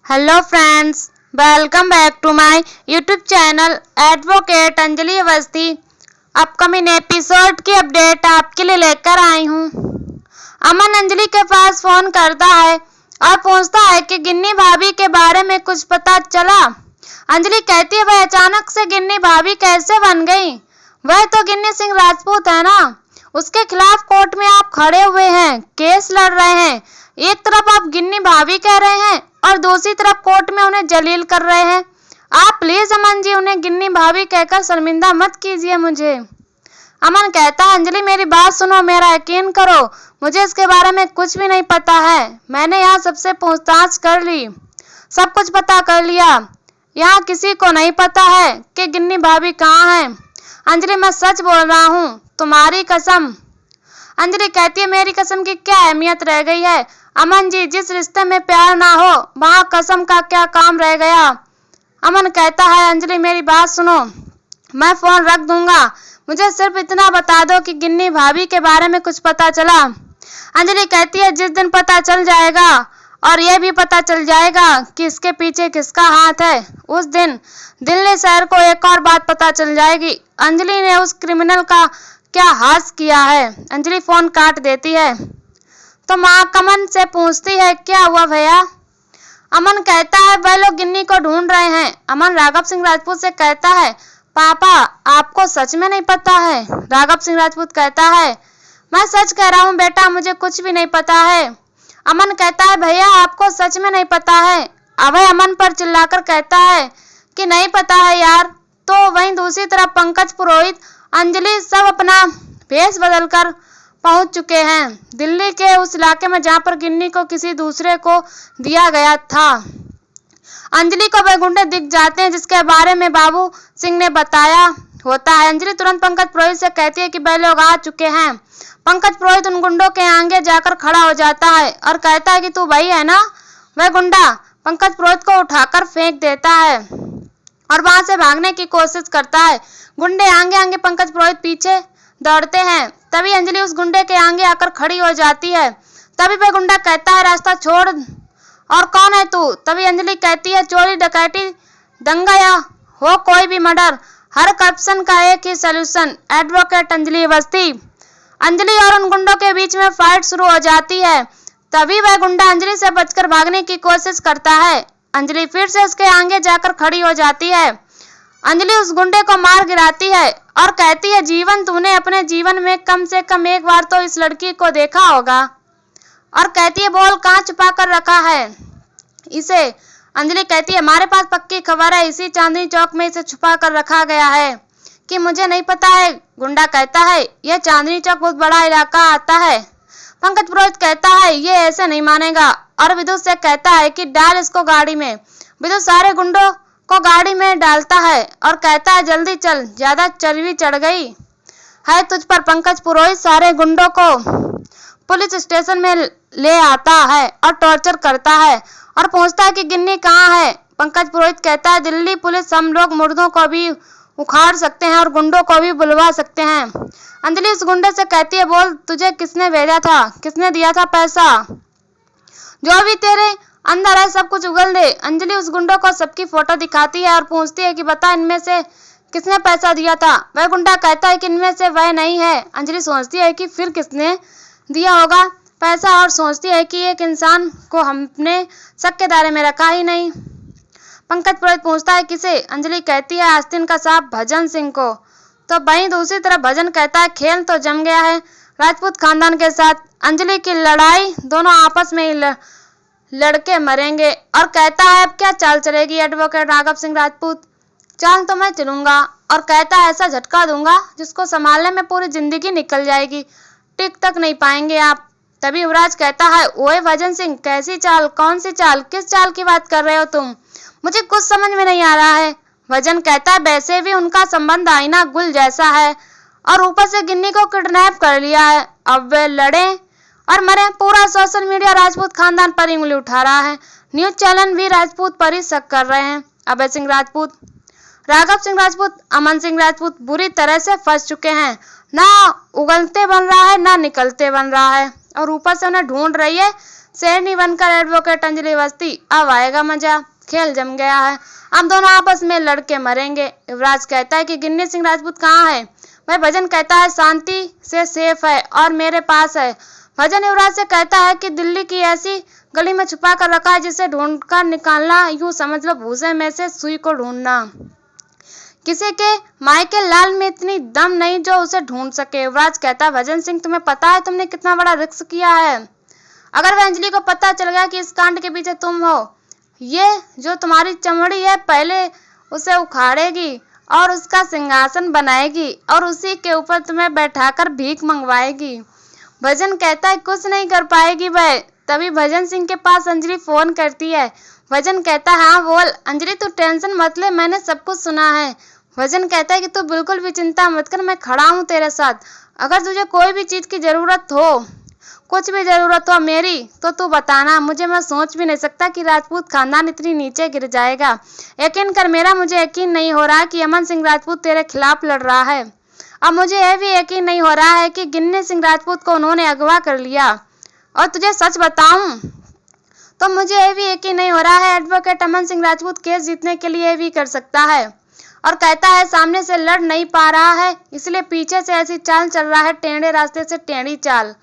Hello friends, welcome back to my YouTube channel advocate Anjali Awasthi. Upcoming episode की update आपके लिए लेकर आई हूँ। अमन अंजलि के पास फोन करता है और पूछता है कि गिन्नी भाभी के बारे में कुछ पता चला। अंजलि कहती है वह अचानक से गिन्नी भाभी कैसे बन गई? वह तो गिन्नी सिंह राजपूत है ना, उसके खिलाफ कोर्ट में आप खड़े हुए हैं, केस लड़ रहे हैं। एक तरफ आप गिन्नी भाभी कह रहे हैं और दूसरी तरफ कोर्ट में उन्हें जलील कर रहे हैं। आप प्लीज अमन जी उन्हें गिन्नी भाभी कहकर शर्मिंदा मत कीजिए मुझे। अमन कहता है अंजलि मेरी बात सुनो, मेरा यकीन करो, मुझे इसके बारे में कुछ भी नहीं पता है। मैंने यहाँ सबसे पूछताछ कर ली, सब कुछ पता कर लिया। यहाँ किसी को नहीं पता है कि गिन्नी भाभी कहाँ है। अंजलि मैं सच बोल रहा हूँ, तुम्हारी कसम। अंजलि कहती है मेरी कसम की क्या अहमियत रह गई है अमन जी, जिस रिश्ते में प्यार ना हो वहाँ कसम का क्या काम रह गया। अमन कहता है अंजलि मेरी बात सुनो, मैं फोन रख दूंगा, मुझे सिर्फ इतना बता दो कि गिन्नी भाभी के बारे में कुछ पता चला। अंजलि कहती है जिस दिन पता चल जाएगा और यह भी पता चल जाएगा कि इसके पीछे किसका हाथ है, उस दिन दिल्ली शहर को एक और बात पता चल जाएगी, अंजलि ने उस क्रिमिनल का क्या हाथ किया है। अंजलि फोन काट देती है तो माँ अमन से पूछती है क्या हुआ भैया? अमन कहता है वह लोग गिन्नी को ढूंढ रहे हैं। अमन राघव सिंह राजपूत से कहता है पापा आपको सच में नहीं पता है? राघव सिंह राजपूत कहता है मैं सच कह रहा हूँ बेटा, मुझे कुछ भी नहीं पता है। अमन कहता है भैया आपको सच में नहीं पता है? अभय अमन पर चिल्लाकर कहता है कि नहीं पता है यार। तो वहीं दूसरी तरफ पंकज पुरोहित अंजलि सब अपना भेष बदलकर पहुंच चुके हैं दिल्ली के उस इलाके में जहां पर गिन्नी को किसी दूसरे को दिया गया था। अंजलि को वह गुंडे दिख जाते हैं जिसके बारे में बाबू सिंह ने बताया होता है। अंजलि तुरंत पंकज पुरोहित से कहती है कि वह लोग आ चुके हैं। पंकज पुरोहित उन गुंडों के आगे जाकर खड़ा हो जाता है और कहता है कि तू भाई है ना? वह गुंडा पंकज पुरोहित को उठाकर फेंक देता है और वहां से भागने की कोशिश करता है। गुंडे आगे आगे, पंकज पुरोहित पीछे दौड़ते हैं। तभी अंजलि उस गुंडे के आगे आकर खड़ी हो जाती है। तभी वह गुंडा कहता है रास्ता छोड़, और कौन है तू? तभी अंजलि कहती है चोरी डकैती दंगा या हो कोई भी मर्डर, हर करप्शन का एक ही सलूशन, एडवोकेट अंजलि अवस्थी। अंजलि और उन गुंडों के बीच में फाइट शुरू हो जाती है। तभी वह गुंडा अंजलि से बचकर भागने की कोशिश करता है। अंजलि फिर से उसके आगे जाकर खड़ी हो जाती है। अंजलि उस गुंडे को मार गिराती है और कहती है जीवन तूने अपने जीवन में कम से कम एक बार तो इस लड़की को देखा होगा। और कहती है बोल कहाँ छुपा कर रखा है इसे? अंजलि कहती है हमारे पास पक्की खबर है, इसी चांदनी चौक में इसे छुपा कर रखा गया है। कि मुझे नहीं पता है? गुंडा कहता है यह चांदनी चौक बहुत बड़ा इलाका आता है। पंकज पुरोहित कहता है ये ऐसे नहीं मानेगा और विद्युत से कहता है कि डाल इसको गाड़ी में। विद्युत सारे गुंडों को गाड़ी में डालता है और कहता है जल्दी चल, ज्यादा चर्बी चढ़ गई है तुझ पर। पंकज पुरोहित सारे गुंडों को पुलिस स्टेशन में ले आता है और टॉर्चर करता है और पूछता है कि गिन्नी कहाँ है। पंकज पुरोहित कहता है दिल्ली पुलिस, हम लोग मुर्दों को भी उखाड़ सकते हैं और गुंडों को भी बुलवा सकते हैं। अंजलि उस गुंडे से कहती है बोल तुझे किसने भेजा था, किसने दिया था पैसा? जो भी तेरे अंदर है सब कुछ उगल दे। अंजलि उस गुंडों को सबकी फोटो दिखाती है और पूछती है कि बता इनमें से किसने पैसा दिया था? वह गुंडा कहता है कि इनमें से वह नहीं है। अंजलि सोचती है कि फिर किसने दिया होगा पैसा और सोचती है कि एक इंसान को हमने शक के दायरे में रखा ही नहीं। पंकज पुरोहित पूछता है किसे? अंजलि कहती है आस्तीन का साहब भजन सिंह को। तो वहीं दूसरी तरफ भजन कहता है खेल तो जम गया है राजपूत खानदान के साथ। अंजलि की लड़ाई, दोनों आपस में ही लड़के मरेंगे और कहता है अब क्या चाल चलेगी एडवोकेट राघव सिंह राजपूत? चाल तो मैं चलूंगा और कहता है ऐसा झटका दूंगा जिसको संभालने में पूरी जिंदगी निकल जाएगी, टिक तक नहीं पाएंगे आप। तभी युवराज कहता है ओए भजन सिंह कैसी चाल, कौन सी चाल, किस चाल की बात कर रहे हो तुम? मुझे कुछ समझ में नहीं आ रहा है। भजन कहता है वैसे भी उनका संबंध आईना गुल जैसा है और ऊपर से गिन्नी को किडनैप कर लिया है। अब वे लड़े और मरे। पूरा सोशल मीडिया राजपूत खानदान पर उंगली उठा रहा है, न्यूज चैनल भी राजपूत पर ही शक कर रहे हैं। अभय सिंह राजपूत, राघव सिंह राजपूत, अमन सिंह राजपूत बुरी तरह से फंस चुके हैं। ना उगलते बन रहा है ना निकलते बन रहा है और ऊपर से उन्हें ढूंढ रही है शेरनी बनकर एडवोकेट अंजलि अवस्थी, अब आएगा मजा, खेल जम गया है, अब दोनों आपस में लड़के मरेंगे। युवराज कहता है कि गिन्नी सिंह राजपूत कहाँ है? भाई भजन कहता है शांति से सेफ है और मेरे पास है। भजन युवराज से कहता है कि दिल्ली की ऐसी गली में छुपा कर रखा है जिसे ढूंढ कर निकालना यूं समझ लो भूसे में से सुई को ढूंढना। किसी के मायके लाल में इतनी दम नहीं जो उसे ढूंढ सके। युवराज कहता है भजन सिंह तुम्हें पता है तुमने कितना बड़ा रिस्क किया है? अगर वह अंजलि को पता चल गया कि इस कांड के पीछे तुम हो, ये जो तुम्हारी चमड़ी है पहले उसे उखाड़ेगी और उसका सिंहासन बनाएगी और उसी के ऊपर तुम्हें बैठाकर भीख मंगवाएगी। भजन कहता है कुछ नहीं कर पाएगी वह। तभी भजन सिंह के पास अंजलि फोन करती है। भजन कहता है हाँ बोल अंजलि, तू टेंशन मत ले, मैंने सब कुछ सुना है। भजन कहता है कि तू बिल्कुल भी चिंता मत कर, मैं खड़ा हूँ तेरे साथ। अगर तुझे कोई भी चीज की जरूरत हो, कुछ भी जरूरत हो मेरी, तो तू बताना मुझे। मैं सोच भी नहीं सकता कि राजपूत खानदान इतनी नीचे गिर जाएगा। यकीन कर मेरा, मुझे यकीन नहीं हो रहा कि अमन सिंह राजपूत तेरे खिलाफ लड़ रहा है। अब मुझे यह भी यकीन नहीं हो रहा है कि गिन्नी सिंह राजपूत को उन्होंने अगवा कर लिया। और तुझे सच बताऊं तो मुझे यह भी यकीन नहीं हो रहा है एडवोकेट अमन सिंह राजपूत केस जीतने के लिए भी कर सकता है। और कहता है सामने से लड़ नहीं पा रहा है, इसलिए पीछे से ऐसी चाल चल रहा है, टेढ़े रास्ते से टेढ़ी चाल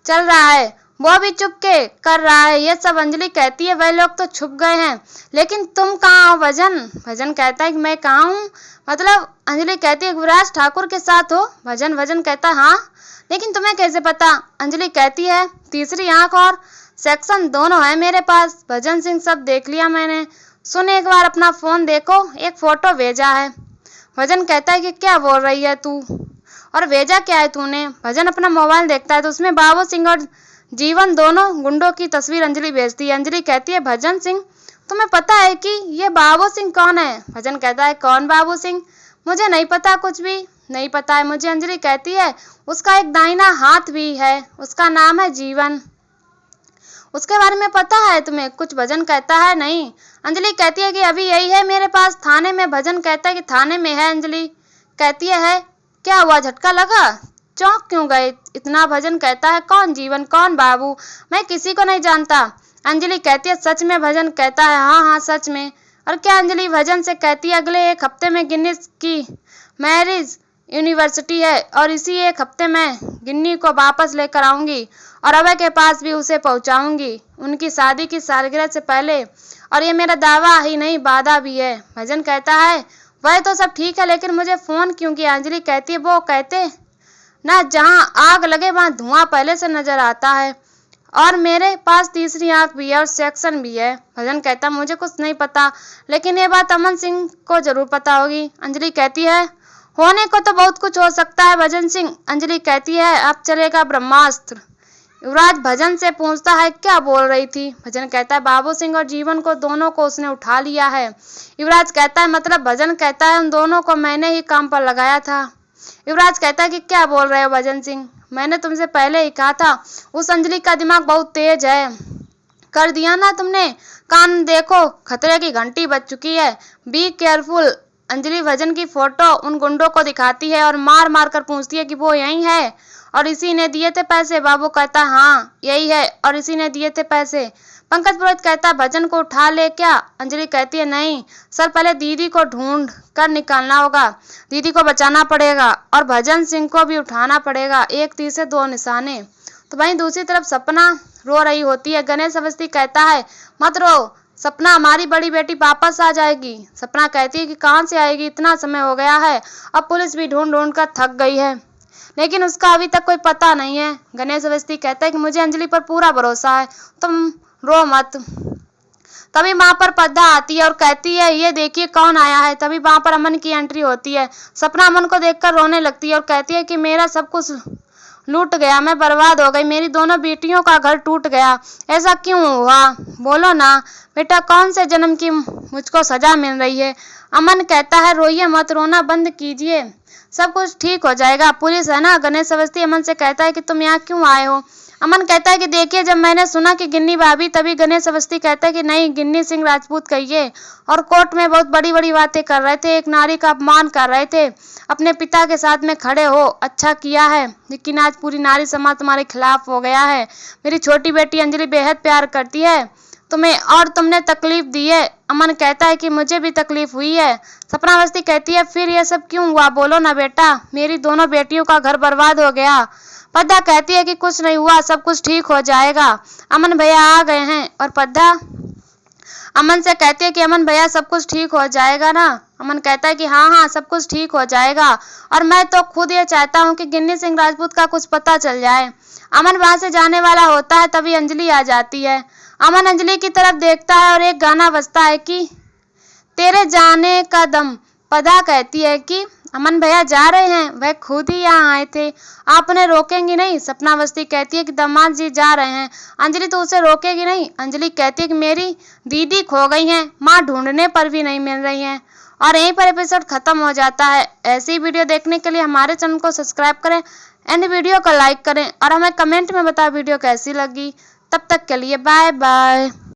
चल रहा है, वो भी चुपके कर रहा है। ये सब अंजलि कहती है वह लोग तो छुप गए हैं, लेकिन तुम कहाँ हो भजन? भजन कहता है कि मैं कहाँ हूँ मतलब? अंजलि कहती है युवराज ठाकुर के साथ हो। भजन कहता है हाँ, लेकिन तुम्हें कैसे पता? अंजलि कहती है तीसरी आंख और सेक्शन दोनों है मेरे पास। भजन सिंह सब देख लिया मैंने। सुन एक बार अपना फोन देखो, एक फोटो भेजा है। भजन कहता है कि क्या बोल रही है तू, और भेजा क्या है तूने? भजन अपना मोबाइल देखता है तो उसमें बाबू सिंह और जीवन दोनों गुंडों की तस्वीर अंजलि भेजती है। अंजलि कहती है भजन सिंह तुम्हें पता है कि ये बाबू सिंह कौन है? भजन कहता है कौन बाबू सिंह? मुझे नहीं पता, कुछ भी नहीं पता है मुझे। अंजलि कहती है उसका एक दाहिना हाथ भी है, उसका नाम है जीवन, उसके बारे में पता है तुम्हें कुछ? भजन कहता है नहीं। अंजलि कहती है कि अभी यही है मेरे पास थाने में। भजन कहता है कि थाने में है। अंजलि कहती है क्या हुआ, झटका लगा, चौंक क्यों गए इतना? भजन कहता है कौन जीवन, कौन बाबू, मैं किसी को नहीं जानता। अंजलि कहती है सच में? भजन कहता है हाँ सच में। और क्या? अंजलि भजन से कहती है अगले एक हफ्ते में गिन्नी की मैरिज यूनिवर्सिटी है और इसी एक हफ्ते में गिन्नी को वापस लेकर आऊंगी और अभय के पास भी उसे पहुंचाऊंगी उनकी शादी की सालगिरह से पहले। और ये मेरा दावा ही नहीं वादा भी है। भजन कहता है वह तो सब ठीक है, लेकिन मुझे फोन क्यों किया? अंजलि कहती है वो कहते ना जहां आग लगे वहां धुआं पहले से नजर आता है, और मेरे पास तीसरी आंख भी है और सेक्शन भी है। भजन कहता है मुझे कुछ नहीं पता, लेकिन ये बात अमन सिंह को जरूर पता होगी। अंजलि कहती है होने को तो बहुत कुछ हो सकता है भजन सिंह। अंजलि कहती है अब चलेगा ब्रह्मास्त्र। युवराज भजन से पूछता है क्या बोल रही थी? भजन कहता है बाबू सिंह और जीवन को दोनों को उसने उठा लिया है। युवराज कहता है मतलब? भजन कहता है उन दोनों को मैंने ही काम पर लगाया था। युवराज कहता है कि क्या बोल रहे हो भजन सिंह, मैंने तुमसे पहले ही कहा था उस अंजलि का दिमाग बहुत तेज है। कर दिया ना तुमने, कान देखो खतरे की घंटी बज चुकी है, बी केयरफुल। अंजलि भजन की फोटो उन गुंडों को दिखाती है और मार मार कर पूछती है कि वो यही है और इसी ने दिए थे पैसे? बाबू कहता हाँ यही है और इसी ने दिए थे पैसे। पंकज पुरोहित कहता भजन को उठा ले क्या? अंजलि कहती है नहीं सर, पहले दीदी को ढूंढ कर निकालना होगा, दीदी को बचाना पड़ेगा और भजन सिंह को भी उठाना पड़ेगा। एक तीर से दो निशाने। तो वहीं दूसरी तरफ सपना रो रही होती है। गणेश अवस्थी कहता है मत रो सपना, हमारी बड़ी बेटी वापस आ जाएगी। सपना कहती है कि कहाँ से आएगी, इतना समय हो गया है, अब पुलिस भी ढूंढ ढूंढ कर थक गई है, लेकिन उसका अभी तक कोई पता नहीं है। गणेश अवस्थी कहता है कि मुझे अंजलि पर पूरा भरोसा है, तुम रो मत। तभी वहां पर पद्दा आती है और कहती है ये देखिए कौन आया है। तभी वहां पर अमन की एंट्री होती है। सपना अमन को देखकर रोने लगती है और कहती है कि मेरा सब कुछ लूट गया, मैं बर्बाद हो गई, मेरी दोनों बेटियों का घर टूट गया, ऐसा क्यों हुआ? बोलो ना बेटा, कौन से जन्म की मुझको सजा मिल रही है? अमन कहता है रोइए मत, रोना बंद कीजिए, सब कुछ ठीक हो जाएगा, पुलिस है ना। गणेश अवस्थी अमन से कहता है कि तुम यहाँ क्यों आए हो? अमन कहता है कि देखिए, जब मैंने सुना कि गिन्नी भाभी, तभी गणेश अवस्थी कहता है कि नहीं, गिन्नी सिंह राजपूत कहिए। और कोर्ट में बहुत बड़ी बड़ी बातें कर रहे थे, एक नारी का अपमान कर रहे थे, अपने पिता के साथ में खड़े हो, अच्छा किया है, लेकिन आज पूरी नारी समाज तुम्हारे खिलाफ हो गया है। मेरी छोटी बेटी अंजलि बेहद प्यार करती है तुम्हें और तुमने तकलीफ दी है। अमन कहता है कि मुझे भी तकलीफ हुई है। सपना अवस्थी कहती है फिर ये सब क्यों हुआ, बोलो ना बेटा, मेरी दोनों बेटियों का घर बर्बाद हो गया। पद्दा कहती है कि कुछ नहीं हुआ, सब कुछ ठीक हो जाएगा, अमन भैया आ गए हैं। और पद्दा अमन से कहती है कि अमन भैया सब कुछ ठीक हो जाएगा ना। अमन कहता है कि हाँ हाँ सब कुछ ठीक हो जाएगा, और मैं तो खुद ये चाहता हूँ कि गिन्नी सिंह राजपूत का कुछ पता चल जाए। अमन वहां से जाने वाला होता है, तभी अंजलि आ जाती है। अमन अंजलि की तरफ देखता है और एक गाना बजता है कि तेरे जाने का दम। पद्दा कहती है कि अमन भैया जा रहे हैं, वह खुद ही यहाँ आए थे, आप उन्हें रोकेंगी नहीं। सपना अवस्थी कहती है कि दामाद जी जा रहे हैं, अंजलि तो उसे रोकेगी नहीं। अंजलि कहती है कि मेरी दीदी खो गई हैं, माँ ढूंढने पर भी नहीं मिल रही हैं। और यहीं पर एपिसोड खत्म हो जाता है। ऐसी वीडियो देखने के लिए हमारे चैनल को सब्सक्राइब करें एंड वीडियो को लाइक करें और हमें कमेंट में बताएं वीडियो कैसी लगी। तब तक के लिए बाय बाय।